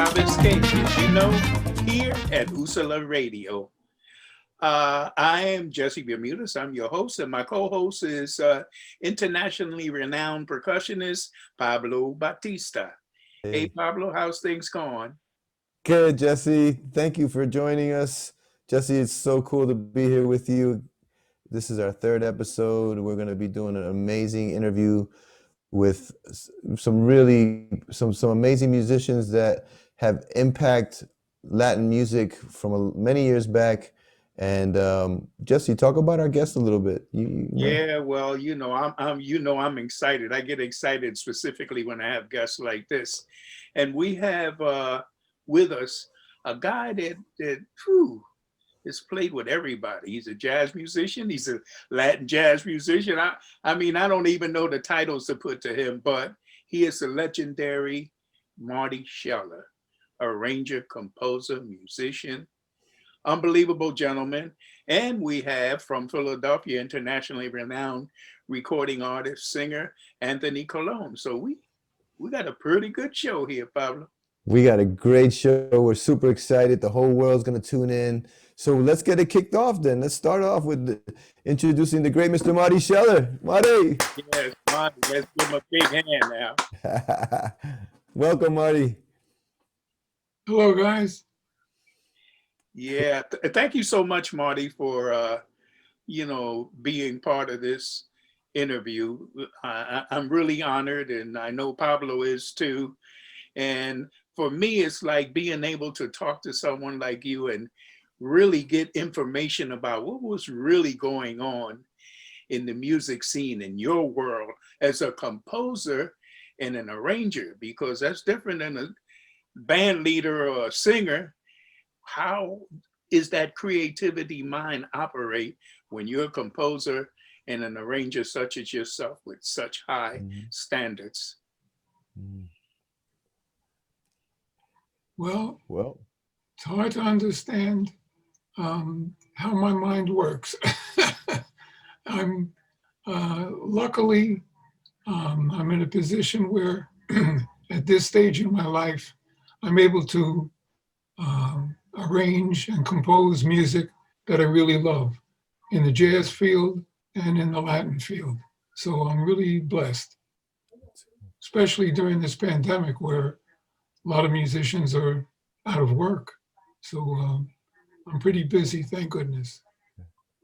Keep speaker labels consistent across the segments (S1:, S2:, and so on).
S1: Sabes Que, as you know, here at Usala Radio. I am Jesse Bermudez. I'm your host, and my co-host is internationally renowned percussionist Pablo Batista. Hey,
S2: Hey,
S1: Pablo, how's things going?
S2: good, Jesse. Thank you for joining us. Jesse, it's so cool to be here with you. This is our third episode. We're going to be doing an amazing interview with some amazing musicians that have impact Latin music from many years back. And Jesse, talk about our guest a little bit. You know.
S1: Yeah, well, I'm excited. I get excited specifically when I have guests like this, and we have with us a guy that has played with everybody. He's a jazz musician. He's a Latin jazz musician. I mean, I don't even know the titles to put to him, but he is the legendary Marty Scheller, arranger, composer, musician, unbelievable gentleman. And we have from Philadelphia, internationally renowned recording artist, singer Anthony Colon. So we got a pretty good show here, Pablo.
S2: We got a great show. We're super excited. The whole world's going to tune in. So let's get it kicked off then. Let's start off with introducing the great Mr. Marty Scheller. Marty!
S1: Yes, Marty, let's give him a big hand now.
S2: Welcome, Marty.
S3: Hello, guys.
S1: Yeah, thank you so much, Marty, for being part of this interview. I'm really honored, and I know Pablo is too. And for me, it's like being able to talk to someone like you and really get information about what was really going on in the music scene in your world as a composer and an arranger, because that's different than a band leader or a singer. How is that creativity mind operate when you're a composer and an arranger such as yourself with such high standards?
S2: Mm.
S3: Well,
S2: Well,
S3: it's hard to understand how my mind works. I'm luckily I'm in a position where at this stage in my life, I'm able to arrange and compose music that I really love in the jazz field and in the Latin field. So I'm really blessed, especially during this pandemic where a lot of musicians are out of work. So I'm pretty busy, thank goodness.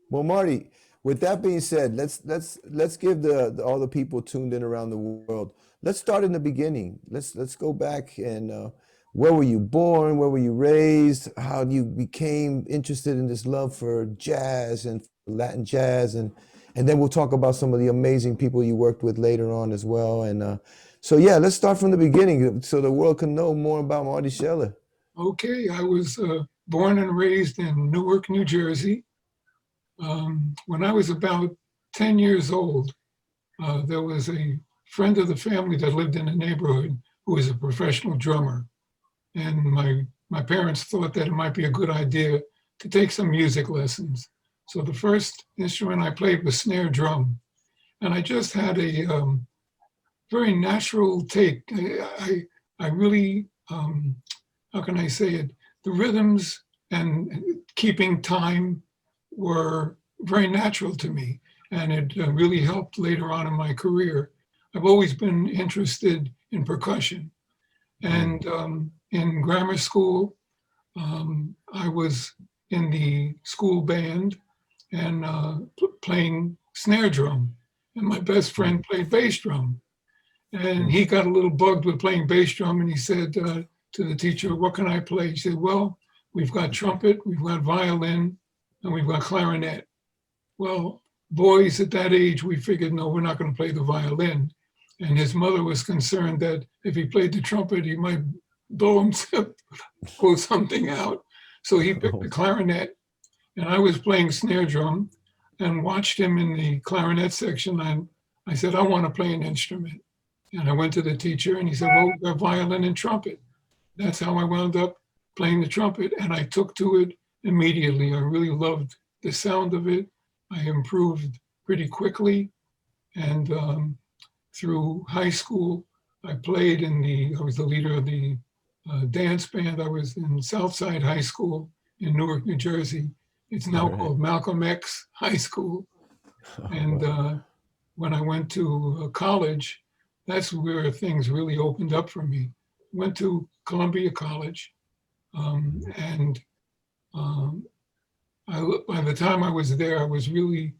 S2: well, Marty. With that being said, let's give all the people tuned in around the world. Let's start in the beginning. Let's go back and where were you born? Where were you raised? How you became interested in this love for jazz and Latin jazz, and then we'll talk about some of the amazing people you worked with later on as well. And so yeah, let's start from the beginning so the world can know more about Marty Scheller.
S3: Okay, I was born and raised in Newark, New Jersey. When I was about 10 years old, there was a friend of the family that lived in the neighborhood who was a professional drummer. And my parents thought that it might be a good idea to take some music lessons. So the first instrument I played was snare drum. And I just had a very natural take. I really, how can I say it? The rhythms and keeping time were very natural to me. And it really helped later on in my career. I've always been interested in percussion. And in grammar school, I was in the school band and playing snare drum. And my best friend played bass drum. And he got a little bugged with playing bass drum. And he said to the teacher, "What can I play?" He said, "Well, we've got trumpet, we've got violin, and we've got clarinet." Well, boys at that age, we figured, no, we're not going to play the violin. And his mother was concerned that if he played the trumpet, he might blow himself, blow something out. So he picked the clarinet, and I was playing snare drum and watched him in the clarinet section. And I said, "I want to play an instrument." And I went to the teacher and he said, "Well, we've got violin and trumpet." That's how I wound up playing the trumpet. And I took to it immediately. I really loved the sound of it. I improved pretty quickly. And through high school, I was the leader of the dance band. I was in Southside High School in Newark, New Jersey. It's now
S2: Right.
S3: called Malcolm X High School. And when I went to college, that's where things really opened up for me. Went to Columbia College, and by the time I was there, I was really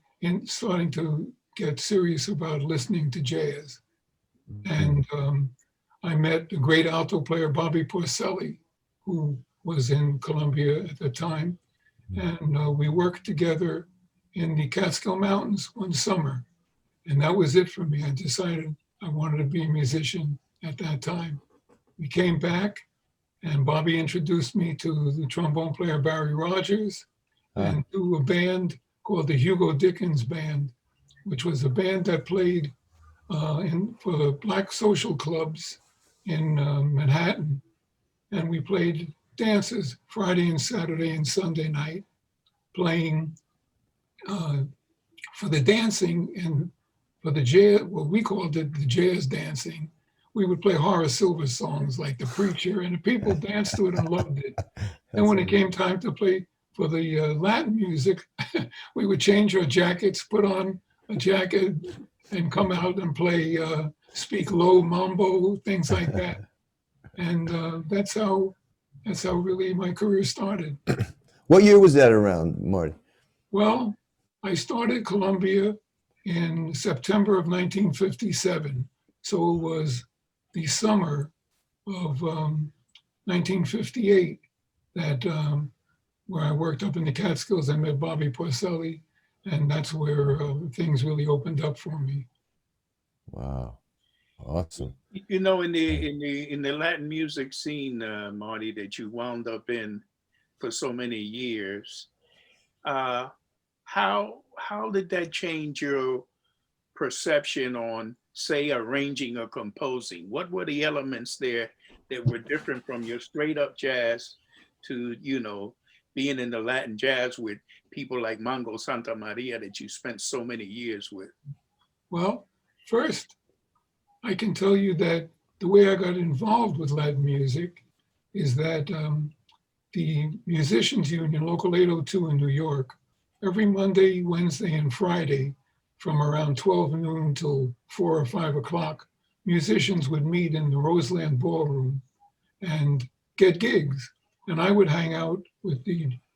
S3: starting to get serious about listening to jazz. And I met the great alto player Bobby Porcelli, who was in Columbia at the time. And we worked together in the Catskill Mountains one summer. And that was it for me. I decided I wanted to be a musician at that time. We came back, and Bobby introduced me to the trombone player Barry Rogers and to a band called the Hugo Dickens Band, which was a band that played for the Black social clubs in Manhattan. And we played dances Friday and Saturday and Sunday night, playing for the dancing and for the jazz, what we called it the jazz dancing. We would play Horace Silver songs like The Preacher, and the people danced to it and loved it. Then when it came time to play for the Latin music, we would change our jackets, put on a jacket, and come out and play Speak Low Mambo, things like that. And that's how really my career started.
S2: What year was that around, Marty?
S3: Well, I started Columbia in September of 1957. So it was the summer of 1958 that where I worked up in the Catskills. I met Bobby Porcelli, and that's where things really opened up for me.
S2: Wow, awesome.
S1: You know, in the Latin music scene, Marty, that you wound up in for so many years, how did that change your perception on, say, arranging or composing? What were the elements there that were different from your straight up jazz to, you know, being in the Latin jazz with people like Mongo Santa Maria that you spent so many years with?
S3: Well, first, I can tell you that the way I got involved with Latin music is that the Musicians Union, Local 802 in New York, every Monday, Wednesday, and Friday, from around 12 noon till 4 or 5 o'clock, musicians would meet in the Roseland Ballroom and get gigs. And I would hang out with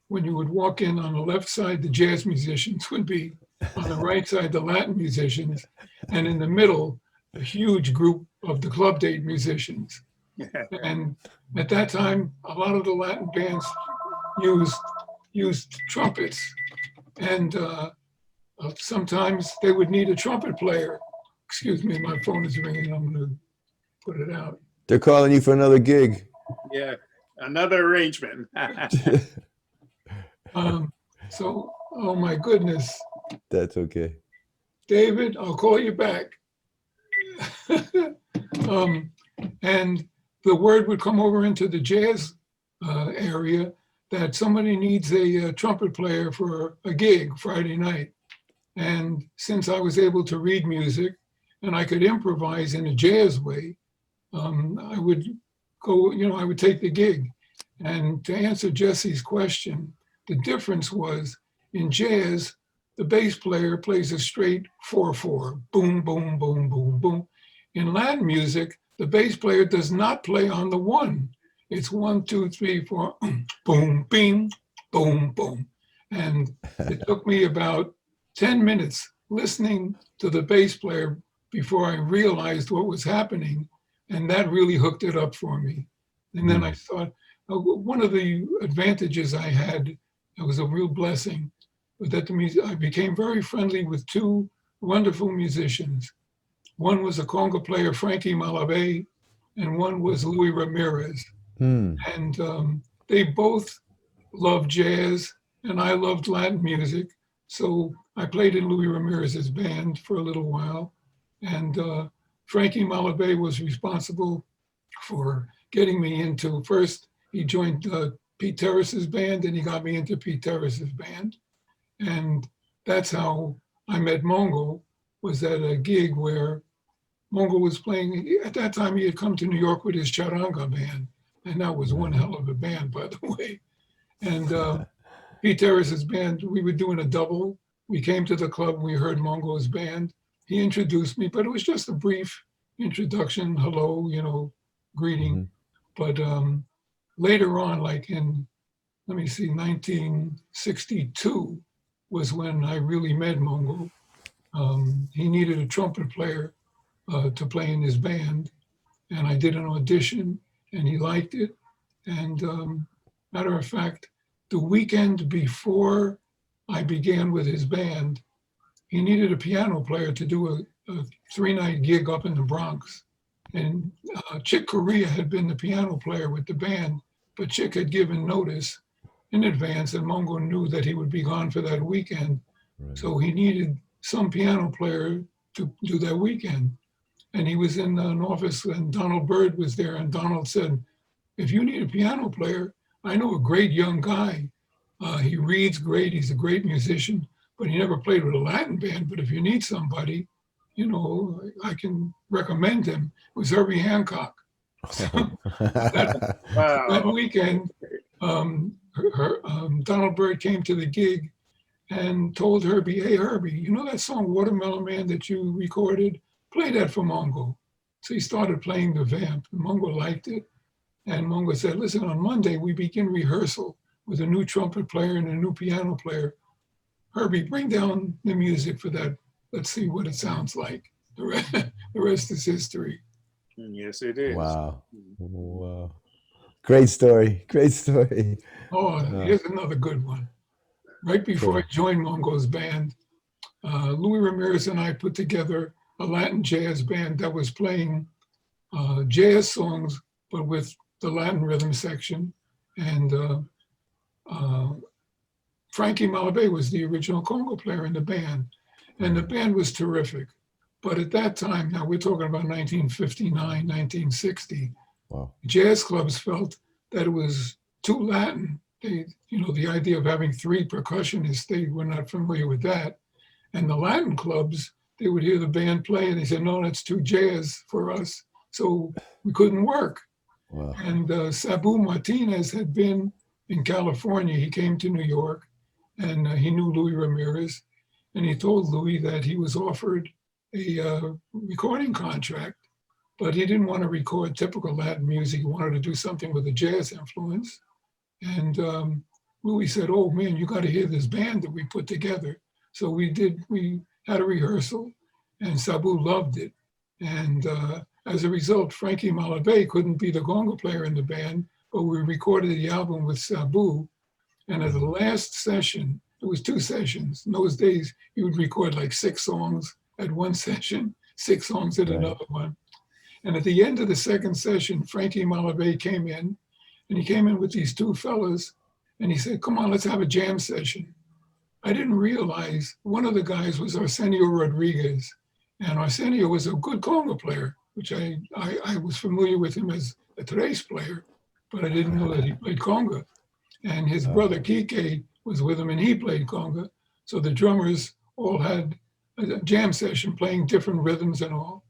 S3: when you would walk in on the left side, the jazz musicians would be, on the right side, the Latin musicians, and in the middle, a huge group of the club date musicians. And at that time, a lot of the Latin bands used trumpets. And sometimes they would need a trumpet player. Excuse me, my phone is ringing. I'm going to put it out.
S2: They're calling you for another gig.
S1: Yeah, another arrangement.
S3: So, oh my goodness.
S2: That's okay.
S3: David, I'll call you back. And the word would come over into the jazz area that somebody needs a trumpet player for a gig Friday night. And since I was able to read music and I could improvise in a jazz way, I would go, I would take the gig. And to answer Jesse's question, the difference was in jazz, the bass player plays a straight 4/4, boom, boom, boom, boom, boom. In Latin music, the bass player does not play on the one. It's 1, 2, 3, 4, boom, bing, boom, boom. And it took me about 10 minutes listening to the bass player before I realized what was happening. And that really hooked it up for me. And then I thought, one of the advantages I had, it was a real blessing, was that I became very friendly with two wonderful musicians. One was a conga player, Frankie Malavé, and one was Louis Ramirez. And they both loved jazz, and I loved Latin music. So I played in Louis Ramirez's band for a little while. And Frankie Malavé was responsible for getting me into, first he joined Pete Terrace's band, and he got me into Pete Terrace's band. And that's how I met Mongo, was at a gig where Mongo was playing. At that time, he had come to New York with his charanga band, And that was one hell of a band, by the way. And Pete Terrace's band, we were doing a double. We came to the club, we heard Mongo's band. He introduced me, but it was just a brief introduction, hello, greeting. But later on, like in, let me see, 1962 was when I really met Mongo. He needed a trumpet player to play in his band, and I did an audition, and he liked it. And matter of fact, the weekend before I began with his band, he needed a piano player to do a 3-night gig up in the Bronx. And Chick Corea had been the piano player with the band, but Chick had given notice in advance, and Mongo knew that he would be gone for that weekend. Right. So he needed some piano player to do that weekend. And he was in an office, and Donald Byrd was there, and Donald said, if you need a piano player, I know a great young guy. He reads great, he's a great musician, but he never played with a Latin band. But if you need somebody, I can recommend him. It was Herbie Hancock. So that weekend, Donald Byrd came to the gig and told Herbie, hey, Herbie, you know that song Watermelon Man that you recorded? Play that for Mongo. So he started playing the vamp, and Mongo liked it. And Mongo said, listen, on Monday, we begin rehearsal with a new trumpet player and a new piano player. Herbie, bring down the music for that. Let's see what it sounds like. The rest is history.
S1: Yes, it is.
S2: Wow. Wow. Great story. Great story.
S3: Oh, here's another good one. Right before I joined Mongo's band, Louis Ramirez and I put together a Latin jazz band that was playing jazz songs, but with the Latin rhythm section. And Frankie Malabe was the original conga player in the band. And the band was terrific. But at that time, now we're talking about 1959, 1960, wow. Jazz clubs felt that it was too Latin. They, the idea of having 3 percussionists, they were not familiar with that. And the Latin clubs, they would hear the band play and they said, no, that's too jazz for us. So we couldn't work. Wow. And Sabu Martinez had been in California. He came to New York and he knew Louis Ramirez. And he told Louis that he was offered a recording contract, but he didn't want to record typical Latin music. He wanted to do something with a jazz influence. And Louis said, oh man, you got to hear this band that we put together. So we had a rehearsal and Sabu loved it. And as a result, Frankie Malabe couldn't be the conga player in the band, but we recorded the album with Sabu. And at the last session, it was 2 sessions. In those days, he would record like 6 songs at one session, 6 songs at another one. And at the end of the second session, Frankie Malabe came in, and he came in with these 2 fellas, and he said, come on, let's have a jam session. I didn't realize one of the guys was Arsenio Rodriguez, and Arsenio was a good conga player, which I was familiar with him as a tres player, but I didn't know that he played conga. And his brother Kike was with him, and he played conga. So the drummers all had a jam session playing different rhythms and all.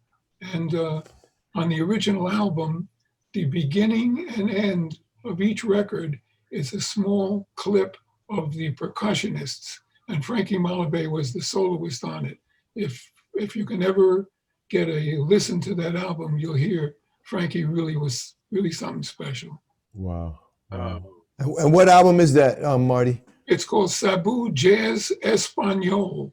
S3: And on the original album, the beginning and end of each record is a small clip of the percussionists. And Frankie Malabe was the soloist on it. If you can ever get a listen to that album, you'll hear Frankie was really something special.
S2: Wow. And what album is that, Marty?
S3: It's called Sabu Jazz Espanol.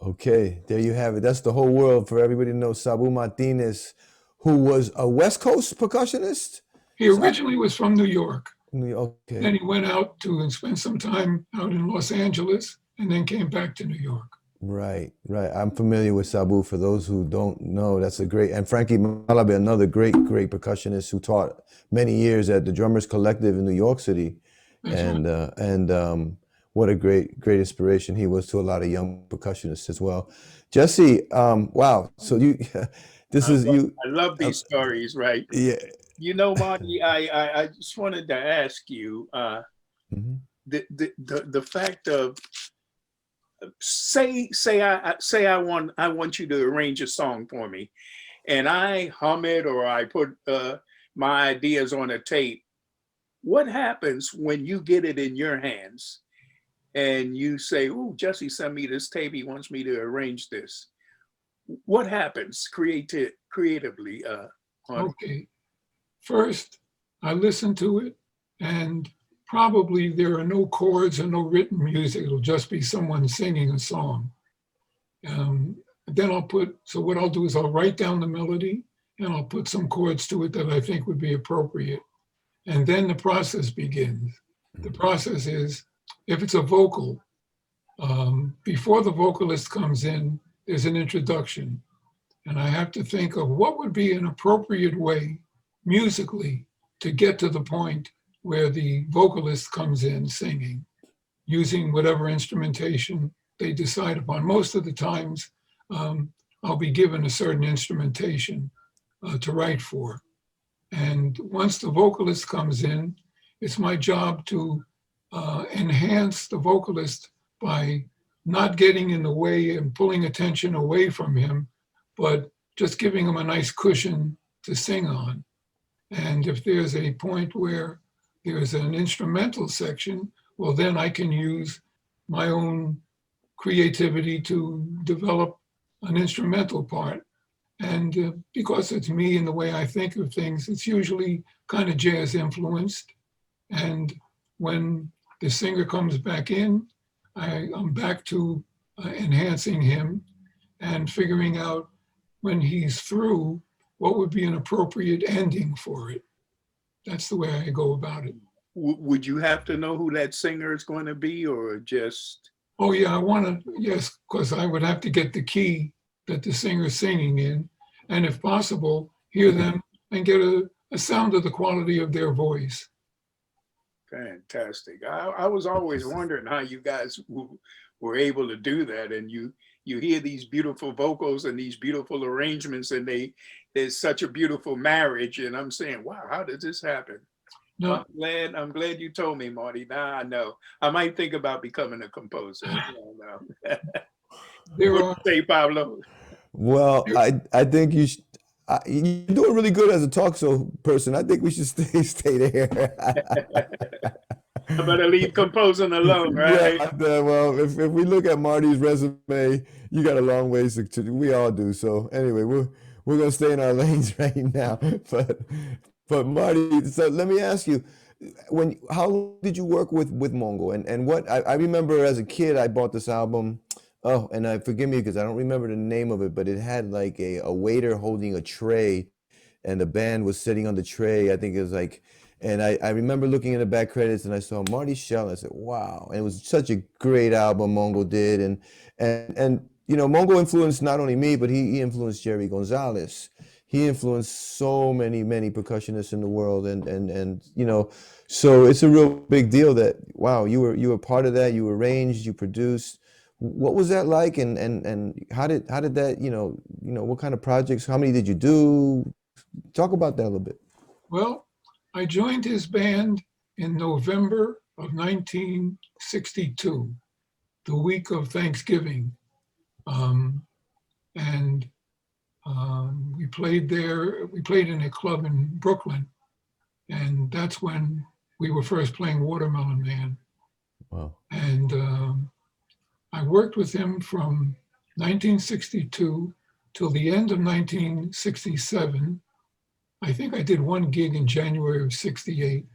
S2: Okay, there you have it. That's the whole world for everybody to know. Sabu Martinez, who was a West Coast percussionist?
S3: He originally was from New York.
S2: Okay.
S3: Then he went out to spend some time out in Los Angeles and then came back to New York.
S2: Right. I'm familiar with Sabu. For those who don't know, that's a great, and Frankie Malabe, another great percussionist who taught many years at the Drummers Collective in New York City. That's right. What a great inspiration he was to a lot of young percussionists as well. Jesse, wow. So I
S1: love these stories, right?
S2: Yeah.
S1: Marty, I just wanted to ask you the fact of say I want you to arrange a song for me, and I hum it or I put my ideas on a tape. What happens when you get it in your hands and you say, "Oh, Jesse sent me this tape. He wants me to arrange this." What happens creatively, Marty?
S3: Okay. First, I listen to it, and probably there are no chords or no written music. It'll just be someone singing a song. Then so what I'll do is I'll write down the melody and I'll put some chords to it that I think would be appropriate. And then the process begins. The process is, if it's a vocal, before the vocalist comes in, there's an introduction. And I have to think of what would be an appropriate way musically to get to the point where the vocalist comes in singing, using whatever instrumentation they decide upon. Most of the times, I'll be given a certain instrumentation to write for. And once the vocalist comes in, it's my job to enhance the vocalist by not getting in the way and pulling attention away from him, but just giving him a nice cushion to sing on. And if there's a point where there's an instrumental section, well, then I can use my own creativity to develop an instrumental part. And because it's me and the way I think of things, it's usually kind of jazz influenced. And when the singer comes back in, I'm back to enhancing him and figuring out when he's through, what would be an appropriate ending for it. That's the way I go about it.
S1: Would you have to know who that singer is going to be, or just?
S3: Oh yeah, yes, because I would have to get the key that the singer's singing in, and if possible, hear them and get a sound of the quality of their voice.
S1: Fantastic. I was always wondering how you guys were able to do that. And you hear these beautiful vocals and these beautiful arrangements, and there's such a beautiful marriage. And I'm saying, wow, how did this happen?
S3: No.
S1: I'm glad you told me, Marty. Now I know. I might think about becoming a composer.
S3: There
S1: What
S3: are,
S1: do you say, Pablo?
S2: Well, I think you're doing really good as a talk show person. I think we should stay there.
S1: I better leave composing alone, right?
S2: Yeah, well, if we look at Marty's resume, you got a long ways to we all do. So anyway, we're gonna stay in our lanes right now. But Marty, so let me ask you, how long did you work with Mongo? And what I remember as a kid, I bought this album. Oh, and forgive me because I don't remember the name of it, but it had like a waiter holding a tray, and the band was sitting on the tray. I think it was like, and I remember looking in the back credits and I saw Marty Shell. And I said, wow. And it was such a great album Mongo did. And you know, Mongo influenced not only me, but he influenced Jerry Gonzalez. He influenced so many percussionists in the world. And you know, so it's a real big deal that, wow, you were part of that. You arranged, you produced. What was that like? And how did that, you know, what kind of projects, how many did you do? Talk about that a little bit.
S3: well, I joined his band in November of 1962, the week of Thanksgiving. We played there. We played in a club in Brooklyn. And that's when we were first playing Watermelon Man.
S2: Wow.
S3: And I worked with him from 1962 till the end of 1967. I think I did one gig in January of 68.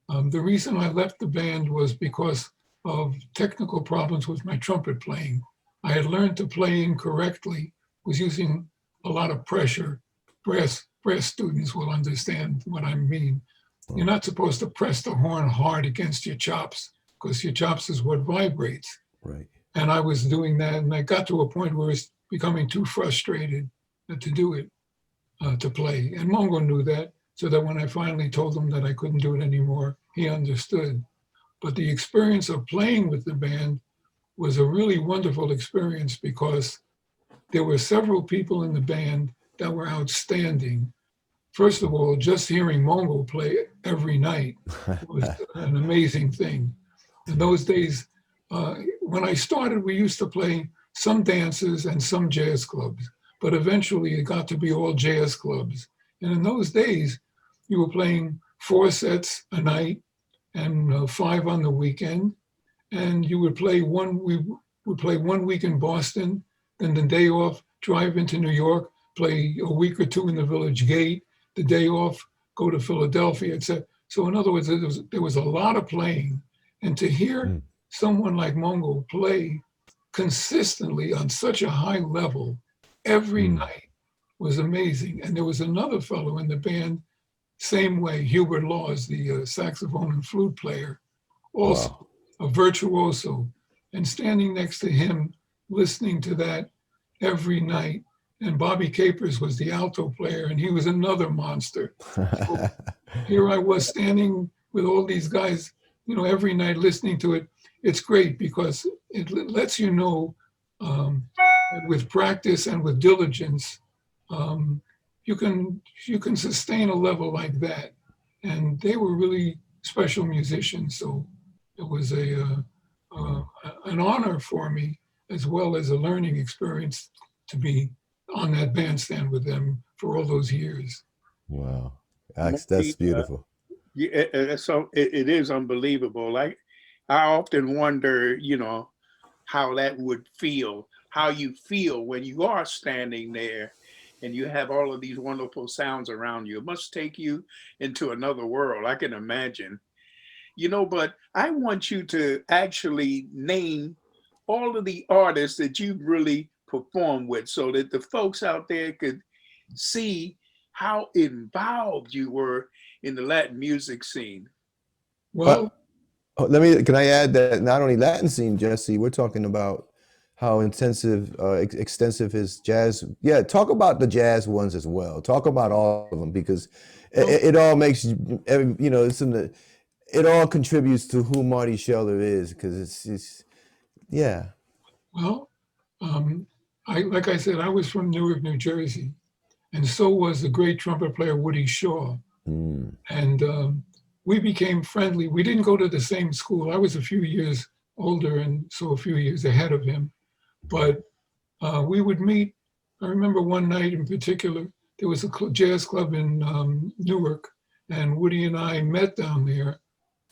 S3: The reason I left the band was because of technical problems with my trumpet playing. I had learned to play incorrectly, was using a lot of pressure. Brass students will understand what I mean. You're not supposed to press the horn hard against your chops because your chops is what vibrates.
S2: Right.
S3: And I was doing that, and I got to a point where it's becoming too frustrated to do it, to play. And Mongo knew that, so that when I finally told him that I couldn't do it anymore, he understood. But the experience of playing with the band was a really wonderful experience because there were several people in the band that were outstanding. First of all, just hearing Mongo play every night was an amazing thing. In those days, when I started, we used to play some dances and some jazz clubs, but eventually it got to be all jazz clubs. And in those days, you were playing 4 sets a night and 5 on the weekend. And you would play we would play 1 week in Boston, then the day off, drive into New York, play a week or 2 in the Village Gate, the day off, go to Philadelphia, etc. So in other words, there was a lot of playing. And to hear someone like Mongo play consistently on such a high level every night was amazing. And there was another fellow in the band, same way, Hubert Laws, the saxophone and flute player, also a virtuoso. And standing next to him, listening to that every night. And Bobby Capers was the alto player, and he was another monster. So here I was standing with all these guys, every night listening to it. It's great because it lets you know with practice and with diligence, you can sustain a level like that. And they were really special musicians. So it was an honor for me, as well as a learning experience, to be on that bandstand with them for all those years.
S2: Wow, that's beautiful.
S1: So it is unbelievable. Like, I often wonder, how that would feel, how you feel when you are standing there and you have all of these wonderful sounds around you. It must take you into another world. I can imagine. But I want you to actually name all of the artists that you've really performed with, so that the folks out there could see how involved you were in the Latin music scene.
S3: Well,
S2: can I add that not only Latin scene, Jesse, we're talking about how intensive, extensive his jazz. Yeah, talk about the jazz ones as well. Talk about all of them, because it all makes, it all contributes to who Marty Sheller is, because it's yeah.
S3: Well, like I said, I was from Newark, New Jersey, and so was the great trumpet player Woody Shaw. And we became friendly. We didn't go to the same school. I was a few years older and so a few years ahead of him. But we would meet. I remember one night in particular, there was a jazz club in Newark, and Woody and I met down there.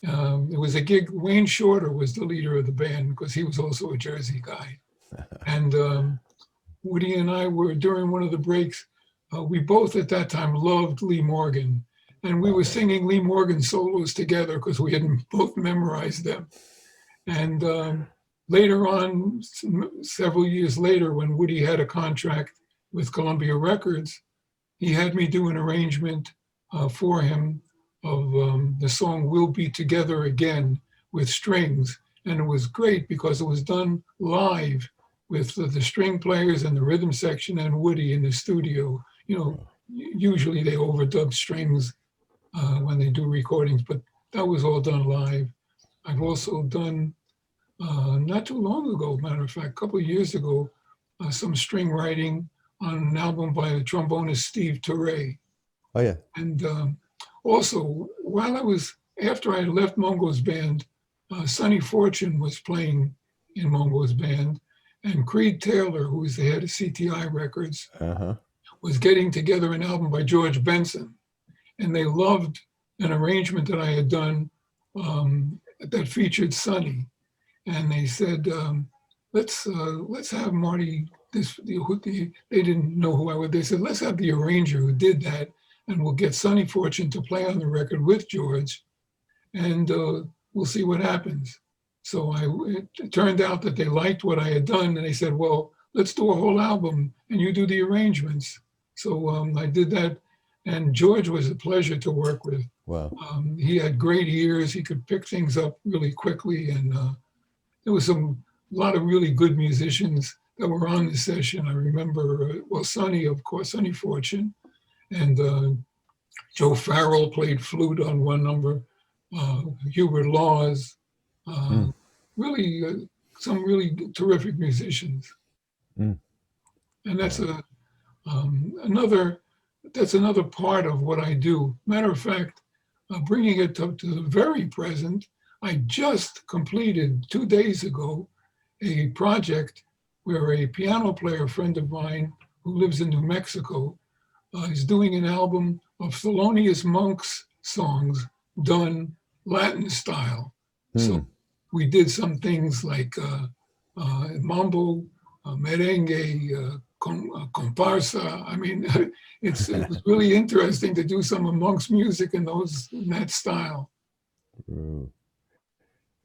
S3: It was a gig. Wayne Shorter was the leader of the band, because he was also a Jersey guy. And Woody and I were, during one of the breaks, we both at that time loved Lee Morgan. And we were singing Lee Morgan solos together because we had both memorized them. And later on, several years later, when Woody had a contract with Columbia Records, he had me do an arrangement for him of the song We'll Be Together Again with strings. And it was great because it was done live with the string players and the rhythm section and Woody in the studio. Usually they overdub strings when they do recordings, but that was all done live. I've also done, not too long ago, matter of fact, a couple of years ago, some string writing on an album by the trombonist Steve Turre.
S2: Oh, yeah.
S3: And also, after I left Mongo's band, Sonny Fortune was playing in Mongo's band, and Creed Taylor, who was the head of CTI Records, was getting together an album by George Benson. And they loved an arrangement that I had done that featured Sonny. And they said, let's have Marty, they didn't know who I was. They said, let's have the arranger who did that, and we'll get Sonny Fortune to play on the record with George, and we'll see what happens. So it turned out that they liked what I had done, and they said, well, let's do a whole album, and you do the arrangements. So I did that, and George was a pleasure to work with.
S2: Wow.
S3: He had great ears. He could pick things up really quickly, and there was a lot of really good musicians that were on the session. I remember, Sonny, of course, Sonny Fortune, and Joe Farrell played flute on one number, Hubert Laws, really some really terrific musicians. And that's another part of what I do. Matter of fact, bringing it to the very present, I just completed 2 days ago a project where a piano player friend of mine who lives in New Mexico is doing an album of Thelonious Monk's songs done Latin style. So we did some things like mambo, merengue, comparsa. I mean, it was really interesting to do some of Monk's music in that style.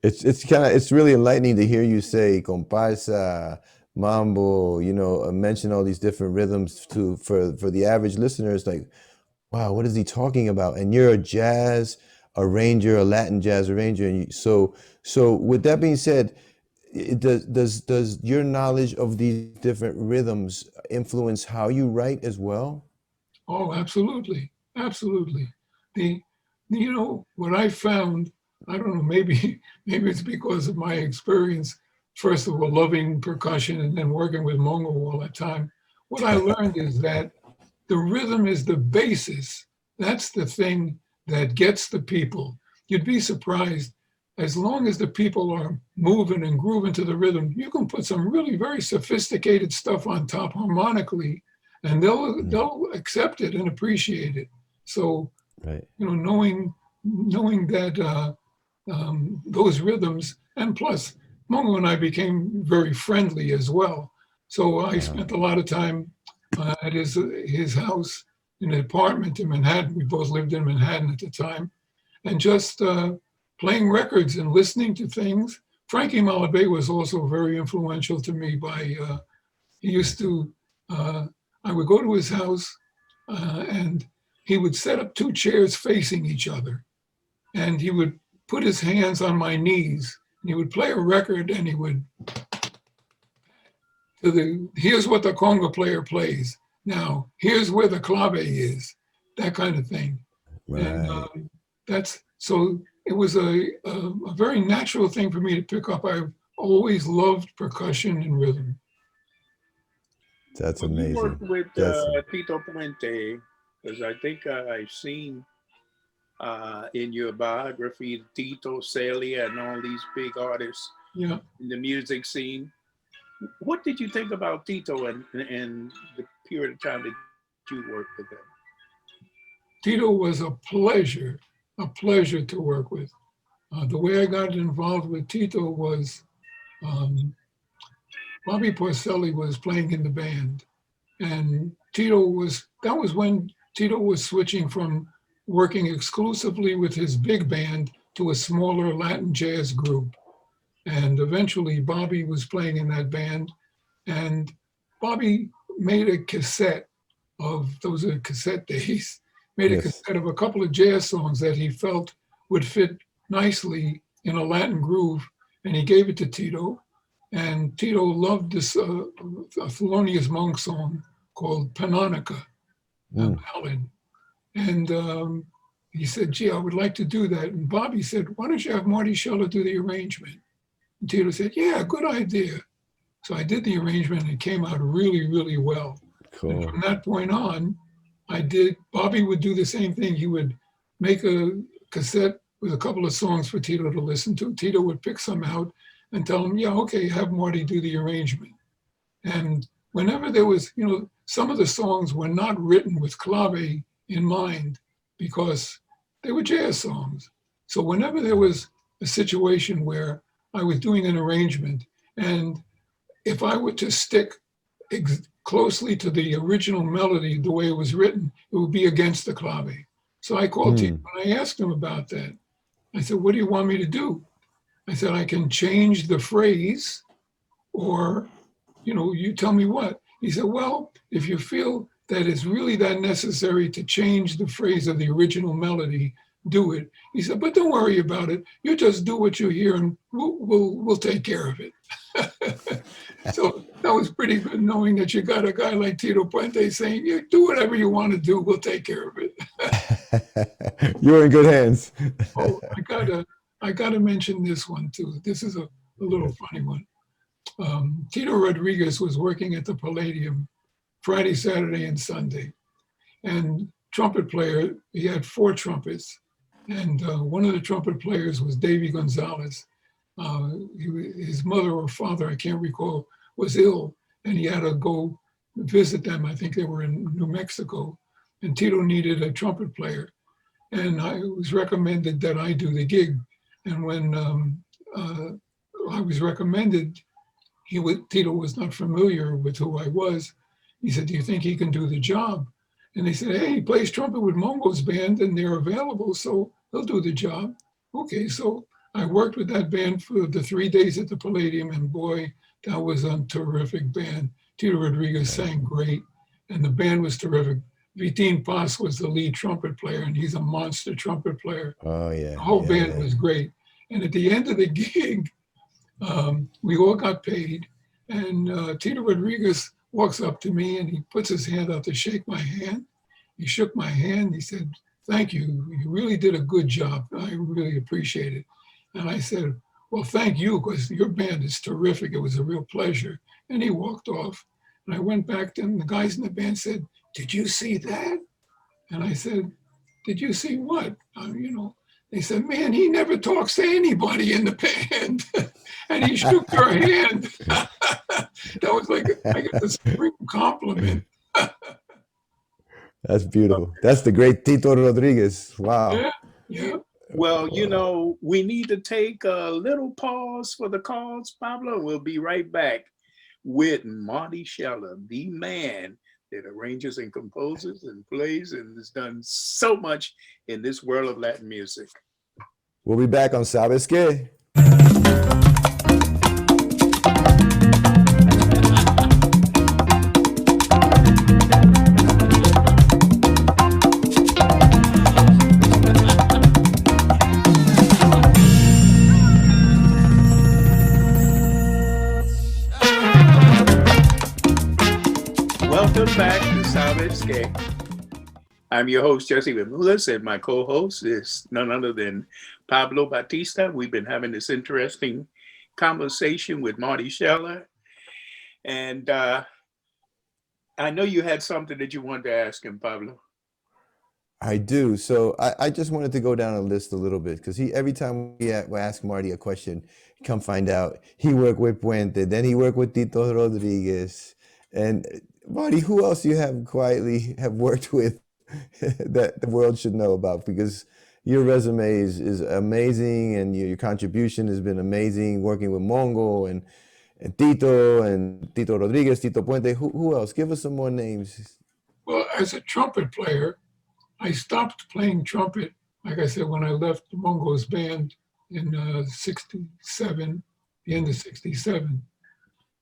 S2: It's really enlightening to hear you say comparsa, mambo, mention all these different rhythms for the average listener. It's like, wow, what is he talking about? And you're a jazz arranger, a Latin jazz arranger, and so with that being said, does your knowledge of these different rhythms influence how you write as well?
S3: Oh, absolutely, absolutely. The what I found, I don't know, maybe it's because of my experience, first of all, loving percussion and then working with Mongo all the time. What I learned is that the rhythm is the basis. That's the thing that gets the people. You'd be surprised. As long as the people are moving and grooving to the rhythm, you can put some really very sophisticated stuff on top harmonically, and they'll accept it and appreciate it. So,
S2: right.
S3: Knowing that those rhythms, and plus, Mongo and I became very friendly as well. So I spent a lot of time at his house in an apartment in Manhattan. We both lived in Manhattan at the time, and just playing records and listening to things. Frankie Malabé was also very influential to me. He used to, I would go to his house and he would set up two chairs facing each other, and he would put his hands on my knees, and he would play a record, and he would, here's what the conga player plays. Now, here's where the clave is, that kind of thing.
S2: Right.
S3: And so it was a very natural thing for me to pick up. I've always loved percussion and rhythm.
S2: That's
S1: When
S2: amazing.
S1: you worked with Tito Puente, because I think I've seen in your biography, Tito, Celia, and all these big artists
S3: Yeah.
S1: in the music scene. What did you think about Tito and the period of time that you worked with him?
S3: Tito was a pleasure to work with. The way I got involved with Tito was Bobby Porcelli was playing in the band, and that was when Tito was switching from working exclusively with his big band to a smaller Latin jazz group. And eventually Bobby was playing in that band, and Bobby made a cassette those are cassette days, made a cassette of a couple of jazz songs that he felt would fit nicely in a Latin groove, and he gave it to Tito. And Tito loved this Thelonious Monk song called Panonica, a ballad. And he said, gee, I would like to do that. And Bobby said, why don't you have Marty Scheller do the arrangement? And Tito said, yeah, good idea. So I did the arrangement, and it came out really, really well.
S2: Cool.
S3: And from that point on, Bobby would do the same thing. He would make a cassette with a couple of songs for Tito to listen to. Tito would pick some out and tell him, yeah, okay, have Marty do the arrangement. And whenever there was, some of the songs were not written with clave in mind because they were jazz songs. So whenever there was a situation where I was doing an arrangement, and if I were to stick closely to the original melody, the way it was written, it would be against the clave. So I called Tito and I asked him about that. I said, what do you want me to do? I said, I can change the phrase, or, you tell me what. He said, well, if you feel that it's really that necessary to change the phrase of the original melody, do it. He said, but don't worry about it. You just do what you hear, and we'll take care of it. So that was pretty good, knowing that you got a guy like Tito Puente saying, you do whatever you want to do, we'll take care of it.
S2: You're in good hands.
S3: Oh, I gotta mention this one too. This is a little funny one. Tito Rodriguez was working at the Palladium Friday, Saturday, and Sunday. And trumpet player, he had 4 trumpets. And one of the trumpet players was Davy Gonzalez. His mother or father, I can't recall, was ill, and he had to go visit them. I think they were in New Mexico. and Tito needed a trumpet player. And I was recommended that I do the gig. And when I was recommended, Tito was not familiar with who I was. He said, "Do you think he can do the job?" And they said, "Hey, he plays trumpet with Mongo's band and they're available, so he'll do the job." Okay, so I worked with that band for the 3 days at the Palladium, and boy, that was a terrific band. Tito Rodriguez sang great, and the band was terrific. Vitin Paz was the lead trumpet player, and he's a monster trumpet player.
S2: Oh yeah.
S3: The whole
S2: yeah,
S3: band
S2: yeah.
S3: was great. And at the end of the gig, we all got paid, and Tito Rodriguez walks up to me and he puts his hand out to shake my hand. He shook my hand. He said, "Thank you. You really did a good job. I really appreciate it." And I said, "Well, thank you, because your band is terrific. It was a real pleasure." And he walked off. And I went back to him. And the guys in the band said, "Did you see that?" And I said, "Did you see what?" They said, "Man, he never talks to anybody in the band." And he shook your hand. That was like, I got the supreme compliment.
S2: That's beautiful. That's the great Tito Rodriguez. Wow.
S3: Yeah, yeah.
S1: Well, we need to take a little pause for the cause, Pablo. We'll be right back with Marty Scheller, the man that arranges and composes and plays and has done so much in this world of Latin music.
S2: We'll be back on Sabes Que.
S1: Welcome back to Sabes Que. I'm your host, Jesse Bermudez, and my co-host is none other than Pablo Batista. We've been having this interesting conversation with Marty Scheller. And I know you had something that you wanted to ask him, Pablo.
S2: I do. So I just wanted to go down a list a little bit, because every time we ask Marty a question, come find out he worked with Puente, then he worked with Tito Rodriguez. And Marty, who else you have quietly have worked with that the world should know about? Because your resume is amazing, and your contribution has been amazing, working with Mongo and Tito Rodriguez, Tito Puente. Who else? Give us some more names.
S3: Well, as a trumpet player, I stopped playing trumpet, like I said, when I left Mongo's band in 67, the end of 67.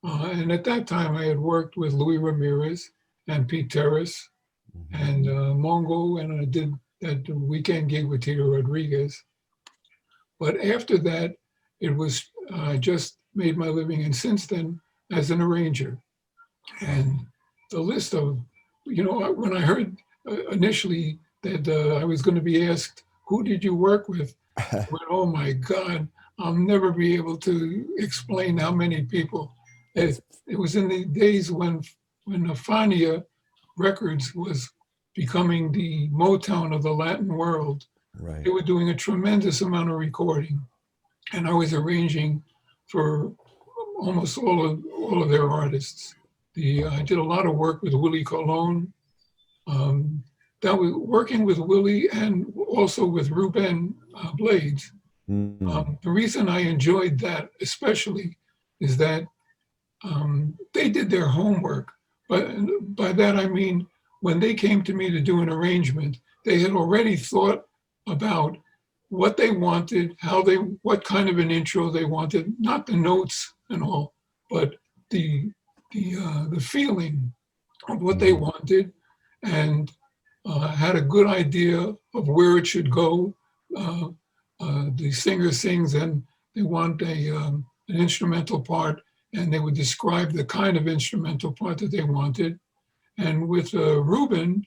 S3: And at that time, I had worked with Louis Ramirez and Pete Terrace and Mongo, and I did that weekend gig with Tito Rodriguez. But after that, I just made my living, and since then, as an arranger. And the list of, when I heard initially that I was going to be asked, "Who did you work with?" I went, "Oh my God, I'll never be able to explain how many people." It was in the days when Fania Records was becoming the Motown of the Latin world.
S2: Right.
S3: They were doing a tremendous amount of recording, and I was arranging for almost all of their artists. I did a lot of work with Willie Colon. That was working with Willie and also with Ruben Blades. The reason I enjoyed that especially is that they did their homework. But by that I mean, when they came to me to do an arrangement, they had already thought about what they wanted, what kind of an intro they wanted, not the notes and all, but the feeling of what they wanted, and had a good idea of where it should go. The singer sings and they want an instrumental part, and they would describe the kind of instrumental part that they wanted. And with Ruben,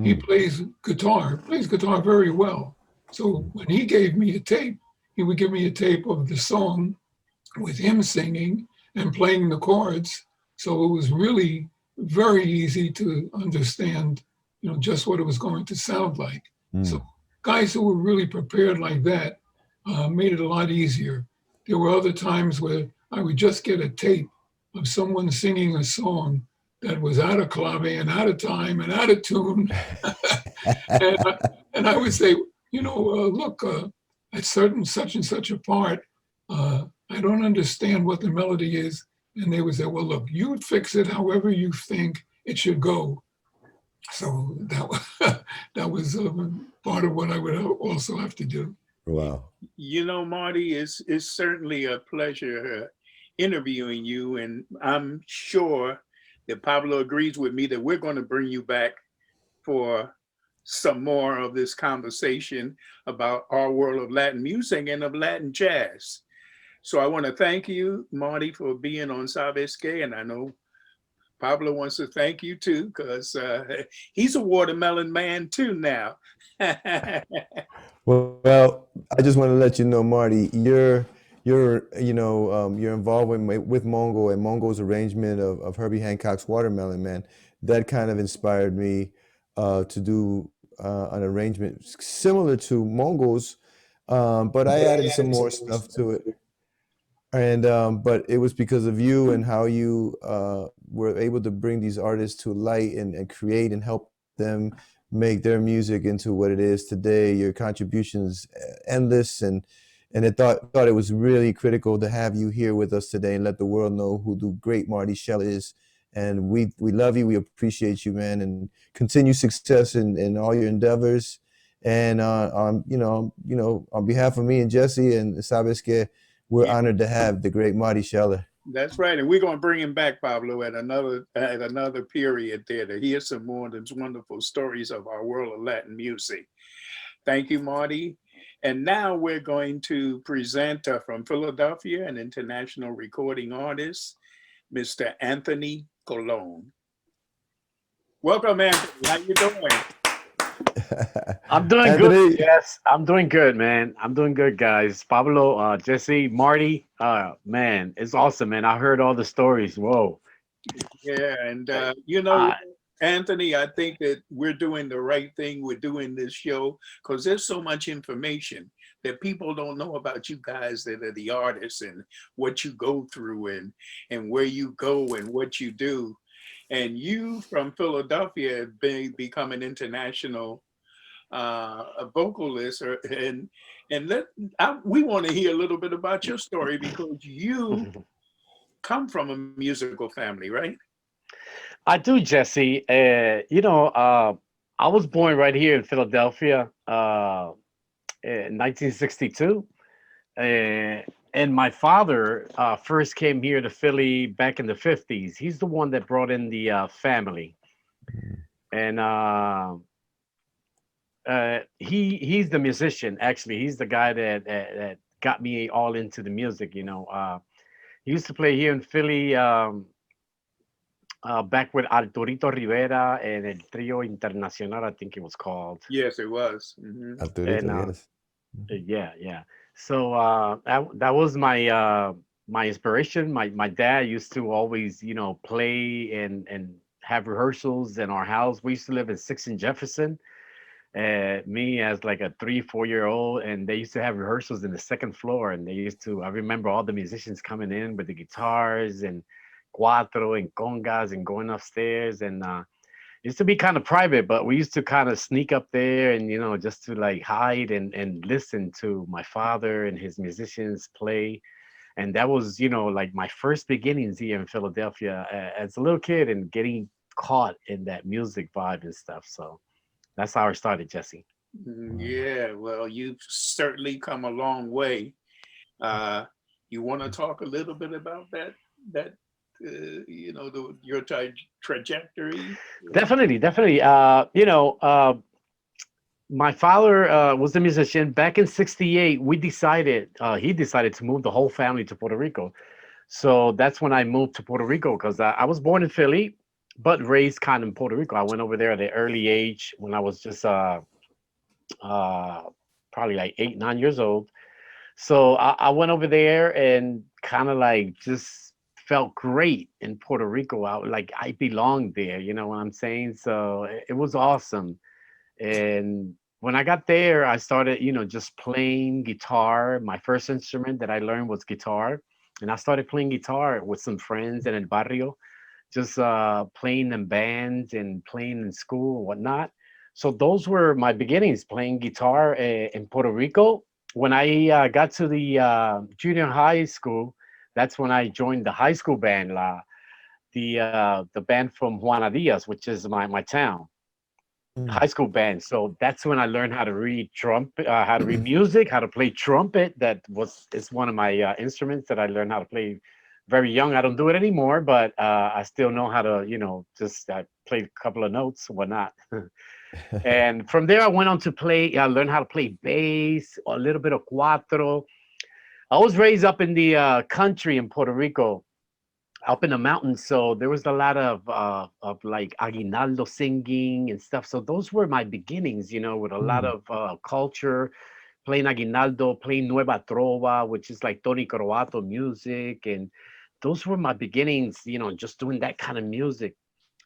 S3: he plays guitar very well. So when he gave me a tape, he would give me a tape of the song with him singing and playing the chords. So it was really very easy to understand, just what it was going to sound like. So guys who were really prepared like that made it a lot easier. There were other times where I would just get a tape of someone singing a song that was out of clave and out of time and out of tune. and, and I would say, look, at certain such and such a part, I don't understand what the melody is. And they would say, well, look, you would fix it however you think it should go. So that was, that was part of what I would also have to do.
S2: Wow.
S1: Marty, it's certainly a pleasure interviewing you, and I'm sure that Pablo agrees with me that we're going to bring you back for some more of this conversation about our world of Latin music and of Latin jazz. So I want to thank you, Marty, for being on Sabes Que, and I know Pablo wants to thank you too, because he's a watermelon man too now.
S2: Well, I just want to let you know, Marty, your involvement with Mongo and Mongo's arrangement of Herbie Hancock's Watermelon Man, that kind of inspired me to do an arrangement similar to Mongo's, but I added some more stuff to it. And but it was because of you and how you were able to bring these artists to light and create and help them make their music into what it is today. Your contributions endless, and I thought it was really critical to have you here with us today and let the world know who the great Marty Shell is. And we love you. We appreciate you, man, and continue success in all your endeavors. And on behalf of me and Jesse and Sabes Que, we're honored to have the great Marty Scheller.
S1: That's right, and we're going to bring him back, Pablo, at another period there to hear some more of those wonderful stories of our world of Latin music. Thank you, Marty. And now we're going to present from Philadelphia, an international recording artist, Mr. Anthony Colon. Welcome, Anthony. How you doing?
S4: I'm doing
S2: Anthony.
S4: good. Yes, I'm doing good, man. I'm doing good, guys. Pablo, Jesse, Marty, man, it's awesome, man. I heard all the stories. Whoa.
S1: Yeah, and Anthony, I think that we're doing the right thing. We're doing this show because there's so much information that people don't know about you guys that are the artists and what you go through and where you go and what you do. And you from Philadelphia have become an international a vocalist, we want to hear a little bit about your story because you come from a musical family, right?
S4: I do, Jesse. I was born right here in Philadelphia in 1962. And my father first came here to Philly back in the 50s. He's the one that brought in the family. And he's the musician, actually. He's the guy that got me all into the music, He used to play here in Philly back with Arturito Rivera and El Trio Internacional, I think it was called.
S1: Yes, it was. Mm-hmm.
S2: Arturito, yes.
S4: Yeah. So that was my my inspiration. My dad used to always, play and have rehearsals in our house. We used to live in 6th and Jefferson. Me as like a 3-4-year-old, and they used to have rehearsals in the 2nd floor. And I remember all the musicians coming in with the guitars and cuatro and congas and going upstairs. And it used to be kind of private, but we used to kind of sneak up there and, just to like hide and listen to my father and his musicians play. And that was, like my first beginnings here in Philadelphia as a little kid and getting caught in that music vibe and stuff. So that's how it started, Jesse.
S1: Yeah, well, you've certainly come a long way. You want to talk a little bit about that your trajectory?
S4: Definitely. My father was a musician. Back in '68, he decided to move the whole family to Puerto Rico. So that's when I moved to Puerto Rico because I was born in Philly, but raised kind of in Puerto Rico. I went over there at an early age when I was just probably like 8, 9 years old. So I went over there and kind of like just felt great in Puerto Rico. I belonged there, you know what I'm saying? So it was awesome. And when I got there, I started, just playing guitar. My first instrument that I learned was guitar. And I started playing guitar with some friends in El Barrio, just playing in bands and playing in school and whatnot. So those were my beginnings playing guitar in Puerto Rico. When I got to the junior high school, that's when I joined the high school band, the band from Juana Diaz, which is my town, high
S2: Mm.
S4: school band. So that's when I learned how to read trumpet, how to read music, how to play trumpet. That was is one of my instruments that I learned how to play very young. I don't do it anymore, but I still know how to, just play a couple of notes, whatnot. And from there, I went on to play. I learned how to play bass, a little bit of cuatro. I was raised up in the country in Puerto Rico, up in the mountains. So there was a lot of like aguinaldo singing and stuff. So those were my beginnings, with a lot
S2: Mm.
S4: of culture, playing aguinaldo, playing nueva trova, which is like Tony Croato music, and those were my beginnings, just doing that kind of music.